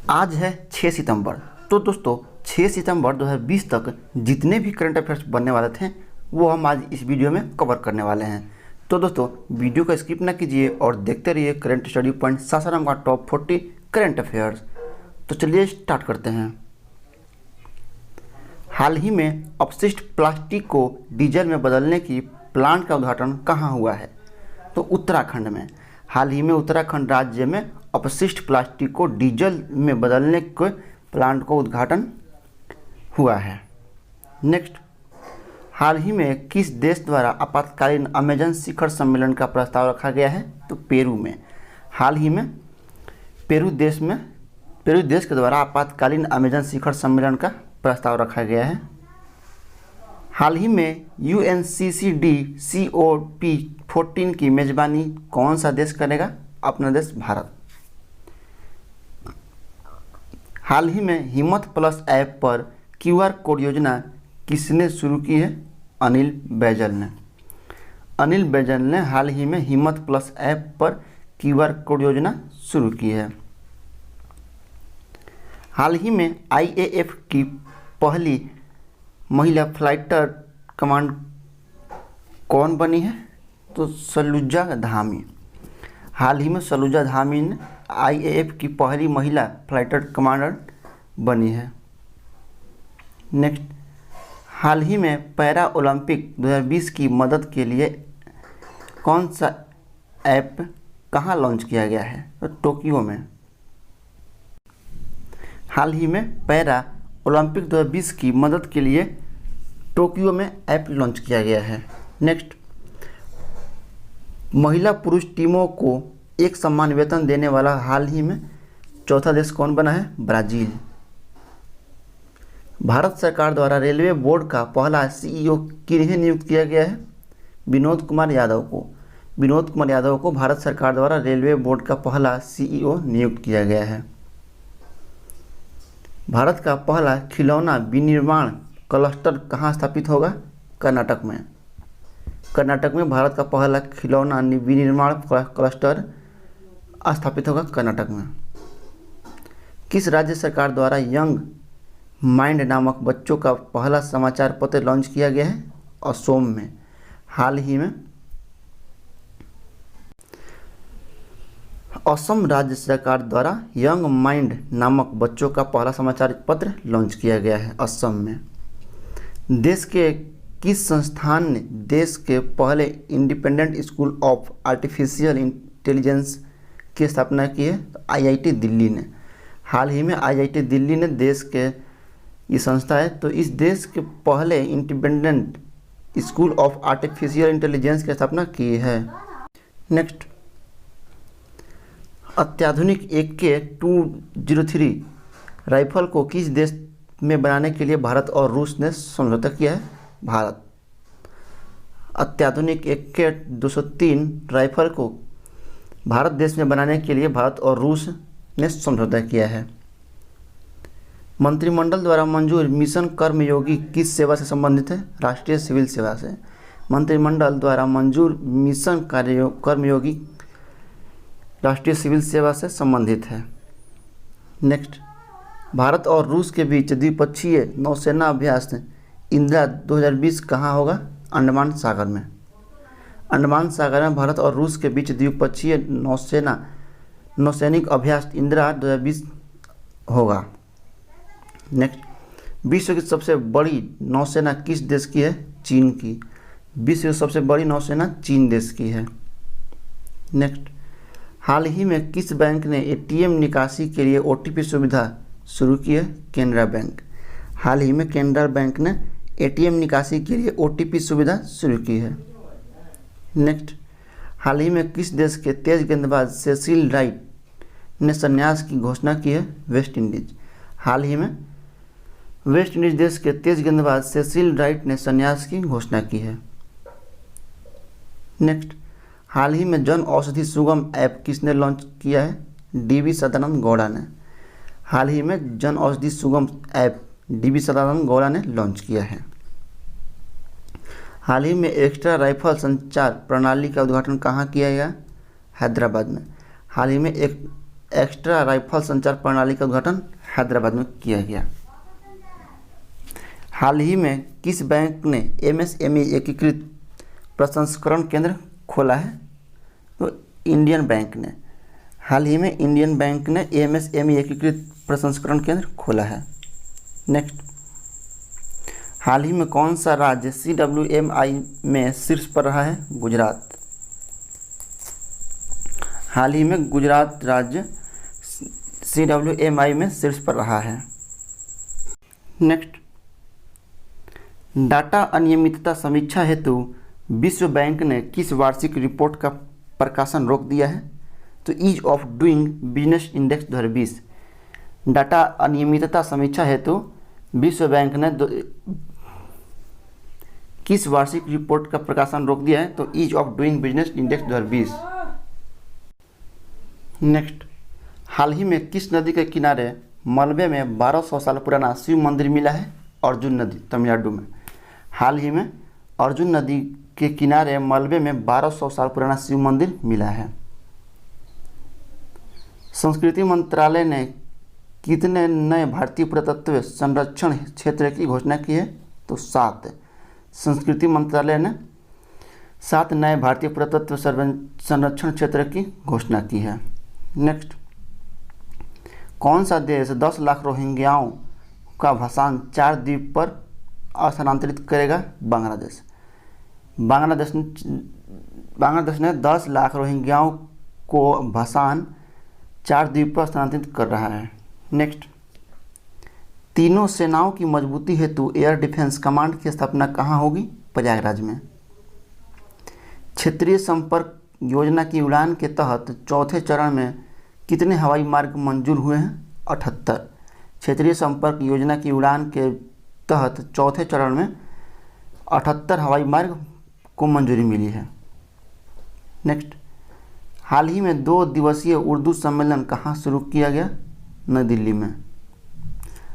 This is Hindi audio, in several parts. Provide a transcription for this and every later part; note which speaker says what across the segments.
Speaker 1: आज है 6 सितंबर। तो दोस्तों 6 सितंबर 2020 तक जितने भी करंट अफेयर्स बनने वाले थे वो हम आज इस वीडियो में कवर करने वाले हैं। तो दोस्तों वीडियो को स्किप ना कीजिए और देखते रहिए करंट स्टडी पॉइंट सासाराम का टॉप 40 करंट अफेयर्स। तो चलिए स्टार्ट करते हैं। हाल ही में अपशिष्ट प्लास्टिक को डीजल में बदलने की प्लांट का उद्घाटन कहाँ हुआ है? तो उत्तराखंड में। हाल ही में उत्तराखंड राज्य में अपशिष्ट प्लास्टिक को डीजल में बदलने के प्लांट को उद्घाटन हुआ है। नेक्स्ट, हाल ही में किस देश द्वारा आपातकालीन अमेजन शिखर सम्मेलन का प्रस्ताव रखा गया है? तो पेरू में। हाल ही में पेरू देश के द्वारा आपातकालीन अमेजन शिखर सम्मेलन का प्रस्ताव रखा गया है। हाल ही में UNCCD COP14 की मेजबानी कौन सा देश करेगा? अपना देश भारत। हाल ही में हिम्मत प्लस ऐप पर QR कोड योजना किसने शुरू की है? अनिल बैजल ने। अनिल बैजल ने हाल ही में हिम्मत प्लस ऐप पर QR कोड योजना शुरू की है। हाल ही में IAF की पहली महिला फ्लाइटर कमांड कौन बनी है? तो सलूजा धामी। हाल ही में सलूजा धामी ने IAF की पहली महिला फ्लाइटर कमांडर बनी है। नेक्स्ट, हाल ही में पैरा ओलंपिक 2020 की मदद के लिए कौन सा ऐप कहाँ लॉन्च किया गया है? तो टोक्यो में। हाल ही में पैरा ओलंपिक 2020 की मदद के लिए टोक्यो में ऐप लॉन्च किया गया है। नेक्स्ट, महिला पुरुष टीमों को एक समान वेतन देने वाला हाल ही में चौथा देश कौन बना है? ब्राज़ील। भारत सरकार द्वारा रेलवे बोर्ड का पहला CEO किन्हें नियुक्त किया गया है? विनोद कुमार यादव को। विनोद कुमार यादव को भारत सरकार द्वारा रेलवे बोर्ड का पहला CEO नियुक्त किया गया है। भारत का पहला खिलौना विनिर्माण क्लस्टर कहाँ स्थापित होगा? कर्नाटक में। कर्नाटक में भारत का पहला खिलौना विनिर्माण क्लस्टर स्थापित होगा कर्नाटक में। किस राज्य सरकार द्वारा यंग माइंड नामक बच्चों का पहला समाचार पत्र लॉन्च किया गया है? असम में। हाल ही में असम राज्य सरकार द्वारा यंग माइंड नामक बच्चों का पहला समाचार पत्र लॉन्च किया गया है असम में। देश के किस संस्थान ने देश के पहले independent school of artificial intelligence की स्थापना की है? तो IIT दिल्ली ने। हाल ही में IIT दिल्ली ने देश के ये संस्था है तो इस देश के पहले independent school of artificial intelligence की स्थापना की है। नेक्स्ट, अत्याधुनिक AK-203 राइफल को किस देश में बनाने के लिए भारत और रूस ने समझौता किया है? भारत। अत्याधुनिक AK-203 राइफल को भारत देश में बनाने के लिए भारत और रूस ने समझौता किया है। मंत्रिमंडल द्वारा मंजूर मिशन कर्मयोगी किस सेवा से संबंधित है? राष्ट्रीय सिविल सेवा से। मंत्रिमंडल द्वारा मंजूर मिशन कर्मयोगी राष्ट्रीय सिविल सेवा से संबंधित है। नेक्स्ट, भारत और रूस के बीच द्विपक्षीय नौसेना अभ्यास इंदिरा 2020 कहाँ होगा? अंडमान सागर में। अंडमान सागर में भारत और रूस के बीच द्विपक्षीय नौसैनिक अभ्यास इंदिरा 2020 होगा। नेक्स्ट, विश्व की सबसे बड़ी नौसेना किस देश की है? चीन की। विश्व की सबसे बड़ी नौसेना चीन देश की है। नेक्स्ट, हाल ही में किस बैंक ने ATM निकासी के लिए OTP सुविधा शुरू की है? केनरा बैंक। हाल ही में केनरा बैंक ने ATM निकासी के लिए OTP सुविधा शुरू की है। नेक्स्ट, हाल ही में किस देश के तेज गेंदबाज सेसिल राइट ने संन्यास की घोषणा की है? West Indies. हाल ही में वेस्ट इंडीज देश के तेज गेंदबाज सेसिल राइट ने संन्यास की घोषणा की है। नेक्स्ट, हाल ही में जन औषधि सुगम ऐप किसने लॉन्च किया है? DV सदानंद गौड़ा ने। हाल ही में जन औषधि सुगम ऐप DV सदानंद गौड़ा ने लॉन्च किया है। हाल ही में एक्स्ट्रा राइफल संचार प्रणाली का उद्घाटन कहाँ किया गया? हैदराबाद में। हाल ही में एक एक्स्ट्रा राइफल संचार प्रणाली का उद्घाटन हैदराबाद में किया गया। हाल ही में किस बैंक ने एमएसएमई एकीकृत प्रसंस्करण केंद्र खोला है? तो इंडियन बैंक ने। हाल ही में इंडियन बैंक ने एमएसएमई एकीकृत प्रसंस्करण केंद्र खोला है। नेक्स्ट, हाल ही में कौन सा राज्य CWMI में शीर्ष पर रहा है? गुजरात। हाल ही में गुजरात राज्य CWMI में शीर्ष पर रहा है। नेक्स्ट, डाटा अनियमितता समीक्षा हेतु विश्व बैंक ने किस वार्षिक रिपोर्ट का प्रकाशन रोक दिया है? तो ease of doing business index 2020। Data अनियमितता समीक्षा हेतु विश्व बैंक ने किस वार्षिक रिपोर्ट का प्रकाशन रोक दिया है? तो ease of doing business index 2020। Next, हाल ही में किस नदी के किनारे मलबे में 1200 साल पुराना शिव मंदिर मिला है? अर्जुन नदी, तमिलनाडु में। हाल ही में अर्जुन नदी के किनारे मलबे में 1200 साल पुराना शिव मंदिर मिला है। संस्कृति मंत्रालय ने कितने नए भारतीय पुरातत्व संरक्षण क्षेत्र की घोषणा की है? तो 7। संस्कृति मंत्रालय ने 7 नए भारतीय पुरातत्व संरक्षण क्षेत्र की घोषणा की है। नेक्स्ट, कौन सा देश 10 लाख रोहिंग्याओं का भसान 4 द्वीप पर स्थानांतरित करेगा? बांग्लादेश। बांग्लादेश ने 10 लाख रोहिंग्याओं को भसान 4 द्वीप पर स्थानांतरित कर रहा है। नेक्स्ट, तीनों सेनाओं की मजबूती हेतु एयर डिफेंस कमांड की स्थापना कहाँ होगी? प्रयागराज में। क्षेत्रीय संपर्क योजना की उड़ान के तहत चौथे चरण में कितने हवाई मार्ग मंजूर हुए हैं? 78। क्षेत्रीय संपर्क योजना की उड़ान के तहत चौथे चरण में 78 हवाई मार्ग को मंजूरी मिली है। नेक्स्ट, हाल ही में 2 दिवसीय उर्दू सम्मेलन कहाँ शुरू किया गया? नई दिल्ली में।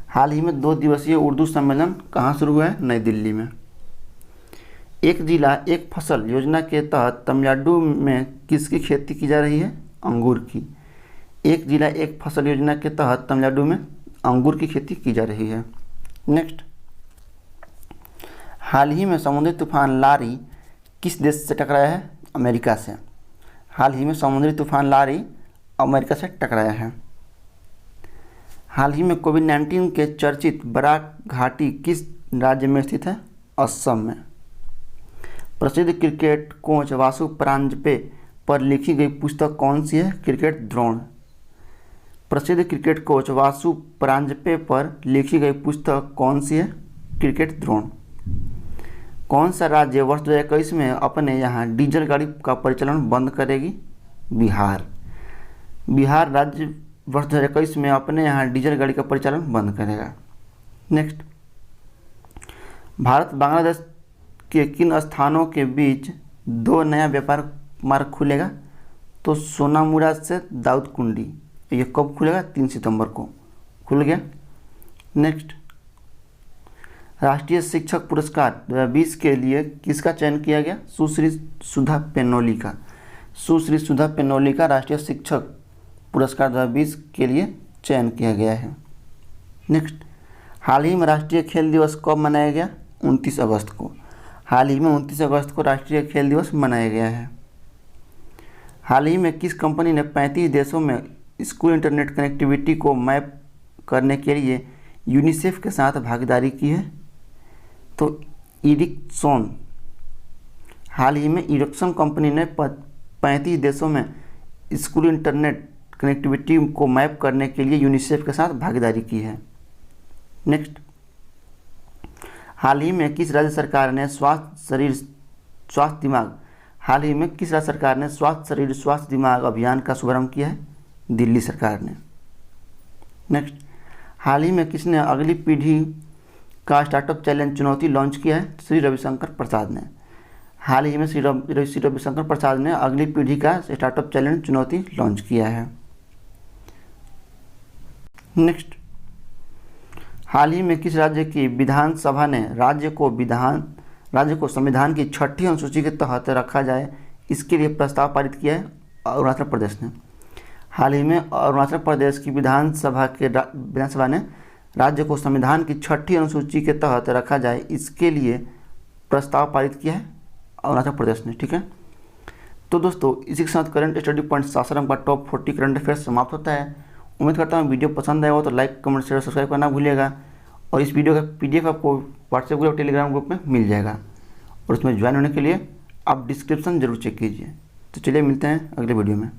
Speaker 1: हाल ही में 2 दिवसीय उर्दू सम्मेलन कहाँ शुरू हुआ है? नई दिल्ली में। एक जिला एक फसल योजना के तहत तमिलनाडु में किसकी खेती की जा रही है? अंगूर की। एक जिला एक फसल योजना के तहत तमिलनाडु में अंगूर की खेती की जा रही है। नेक्स्ट, हाल ही में समुद्री तूफान लारी किस देश से टकराया है? अमेरिका से। हाल ही में समुद्री तूफान लारी अमेरिका से टकराया है। हाल ही में कोविड-19 के चर्चित बराक घाटी किस राज्य में स्थित है? असम में। प्रसिद्ध क्रिकेट कोच वासु परांजपे पर लिखी गई पुस्तक कौन सी है? क्रिकेट द्रोण। प्रसिद्ध क्रिकेट कोच वासु परांजपे पर लिखी गई पुस्तक कौन सी है? क्रिकेट द्रोण। कौन सा राज्य वर्ष 2021 में अपने यहाँ डीजल गाड़ी का परिचालन बंद करेगी? बिहार। बिहार राज्य वर्ष 2021 में अपने यहाँ डीजल गाड़ी का परिचालन बंद करेगा। नेक्स्ट, भारत बांग्लादेश के किन स्थानों के बीच 2 नया व्यापार मार्ग खुलेगा? तो सोनामुरा से दाऊदकुंडी। ये कब खुलेगा? 3 सितंबर को खुल गया। नेक्स्ट, राष्ट्रीय शिक्षक पुरस्कार 2020 के लिए किसका चयन किया गया? सुश्री सुधा पेनोली का। सुश्री सुधा पेनोली का राष्ट्रीय शिक्षक पुरस्कार 2020 के लिए चयन किया गया है। नेक्स्ट, हाल ही में राष्ट्रीय खेल दिवस कब मनाया गया? 29 अगस्त को। हाल ही में 29 अगस्त को राष्ट्रीय खेल दिवस मनाया गया है। हाल ही में किस कंपनी ने 35 देशों में स्कूल इंटरनेट कनेक्टिविटी को मैप करने के लिए यूनिसेफ के साथ भागीदारी की है? तो इरिक्सन। हाल ही में इरिक्सन कंपनी ने 35 देशों में स्कूल इंटरनेट कनेक्टिविटी को मैप करने के लिए यूनिसेफ के साथ भागीदारी की है। नेक्स्ट, हाल ही में किस राज्य सरकार ने स्वास्थ्य शरीर स्वास्थ्य दिमाग हाल ही में किस राज्य सरकार ने स्वास्थ्य शरीर स्वास्थ्य दिमाग अभियान का शुभारंभ किया है? दिल्ली सरकार ने। नेक्स्ट, हाल ही में किसने अगली पीढ़ी का स्टार्टअप चैलेंज चुनौती लॉन्च किया है? श्री रविशंकर प्रसाद ने। हाल ही में श्री रविशंकर प्रसाद ने अगली पीढ़ी का स्टार्टअप चैलेंज चुनौती लॉन्च किया है। नेक्स्ट, हाल ही में किस राज्य की विधानसभा ने राज्य को संविधान की 6ठी अनुसूची के तहत रखा जाए इसके लिए प्रस्ताव पारित किया है? अरुणाचल प्रदेश ने। हाल ही में अरुणाचल प्रदेश की विधानसभा ने राज्य को संविधान की 6ठी अनुसूची के तहत रखा जाए, इसके लिए प्रस्ताव पारित किया है अरुणाचल प्रदेश ने। ठीक है, तो दोस्तों इसी के साथ करंट स्टडी पॉइंट सासाराम का टॉप 40 करंट अफेयर्स समाप्त होता है। उम्मीद करता हूँ वीडियो पसंद आया हो तो लाइक कमेंट शेयर सब्सक्राइब करना भूलिएगा, और इस वीडियो का PDF आपको व्हाट्सएप ग्रुप टेलीग्राम ग्रुप में मिल जाएगा, और उसमें ज्वाइन होने के लिए आप डिस्क्रिप्शन जरूर चेक कीजिए। तो चलिए मिलते हैं अगले वीडियो में।